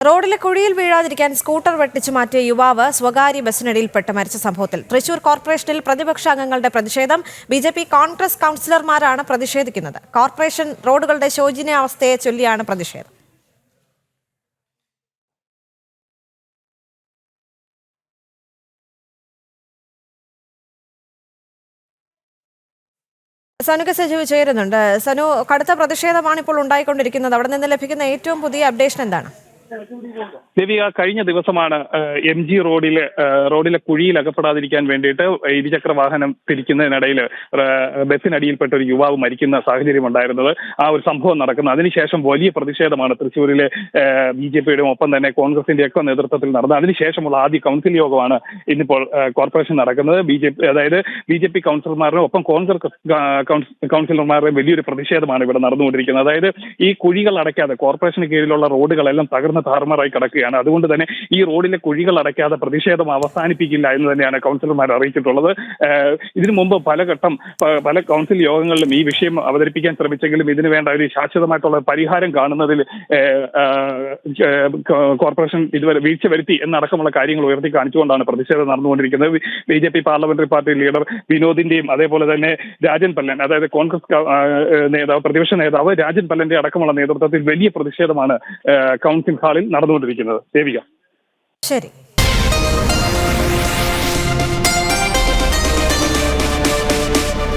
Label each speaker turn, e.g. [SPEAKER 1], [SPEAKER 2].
[SPEAKER 1] റോഡിലെ കുഴിയിൽ വീഴാതിരിക്കാൻ സ്കൂട്ടർ വെട്ടിച്ചു മാറ്റിയ യുവാവ് സ്വകാര്യ ബസ്സിനടിയിൽപ്പെട്ട് മരിച്ച സംഭവത്തിൽ തൃശൂർ കോർപ്പറേഷനിൽ പ്രതിപക്ഷാംഗങ്ങളുടെ പ്രതിഷേധം. ബിജെപി കോൺഗ്രസ് കൗൺസിലർമാരാണ് പ്രതിഷേധിക്കുന്നത്. കോർപ്പറേഷൻ റോഡുകളുടെ ശോചനീയാവസ്ഥയെ ചൊല്ലിയാണ് പ്രതിഷേധം. സനു കെ സജീവ് ചേരുന്നുണ്ട്. സനു, കടുത്ത പ്രതിഷേധമാണ് ഇപ്പോൾ ഉണ്ടായിക്കൊണ്ടിരിക്കുന്നത്. അവിടെ നിന്ന് ലഭിക്കുന്ന ഏറ്റവും പുതിയ അപ്ഡേഷൻ എന്താണ്?
[SPEAKER 2] ദേവിക, കഴിഞ്ഞ ദിവസമാണ് MG റോഡിലെ കുഴിയിൽ അകപ്പെടാതിരിക്കാൻ വേണ്ടിയിട്ട് ഇരുചക്ര വാഹനം തിരിക്കുന്നതിനിടയിൽ ബസ്സിനടിയിൽപ്പെട്ട ഒരു യുവാവ് മരിക്കുന്ന സാഹചര്യം ഉണ്ടായിരുന്നത്. ആ ഒരു സംഭവം നടക്കുന്നത്. അതിനുശേഷം വലിയ പ്രതിഷേധമാണ് തൃശ്ശൂരിലെ BJPയുടെയും ഒപ്പം തന്നെ കോൺഗ്രസിന്റെ ഒക്കെ നേതൃത്വത്തിൽ നടന്നത്. അതിനുശേഷമുള്ള ആദ്യ കൗൺസിൽ യോഗമാണ് ഇന്നിപ്പോൾ കോർപ്പറേഷൻ നടക്കുന്നത്. BJP കൗൺസിലർമാരുടെ ഒപ്പം കോൺഗ്രസ് കൗൺസിലർമാരുടെ വലിയൊരു പ്രതിഷേധമാണ് ഇവിടെ നടന്നുകൊണ്ടിരിക്കുന്നത്. അതായത് ഈ കുഴികൾ അടയ്ക്കാതെ കോർപ്പറേഷന് കീഴിലുള്ള റോഡുകളെല്ലാം തകർന്ന് താറുമാറായി കിടക്കുകയാണ്. അതുകൊണ്ട് തന്നെ ഈ റോഡിലെ കുഴികൾ അടയ്ക്കാതെ പ്രതിഷേധം അവസാനിപ്പിക്കില്ല എന്ന് തന്നെയാണ് കൗൺസിലർമാർ അറിയിച്ചിട്ടുള്ളത്. ഇതിനു മുമ്പ് പല കൗൺസിൽ യോഗങ്ങളിലും ഈ വിഷയം അവതരിപ്പിക്കാൻ ശ്രമിച്ചെങ്കിലും ഇതിനു വേണ്ട ഒരു ശാശ്വതമായിട്ടുള്ള പരിഹാരം കാണുന്നതിൽ കോർപ്പറേഷൻ ഇതുവരെ വീഴ്ച വരുത്തി എന്നടക്കമുള്ള കാര്യങ്ങൾ ഉയർത്തി കാണിച്ചുകൊണ്ടാണ് പ്രതിഷേധം നടന്നുകൊണ്ടിരിക്കുന്നത്. BJP പാർലമെന്ററി പാർട്ടി ലീഡർ വിനോദിന്റെയും അതേപോലെ തന്നെ രാജൻ പല്ലൻ, അതായത് കോൺഗ്രസ് പ്രതിപക്ഷ നേതാവ് രാജൻ പല്ലന്റെ അടക്കമുള്ള നേതൃത്വത്തിൽ വലിയ പ്രതിഷേധമാണ് കൗൺസിൽ ഹാളിൽ നടന്നുകൊണ്ടിരിക്കുന്നത്. ദേവിക.
[SPEAKER 1] ശരി.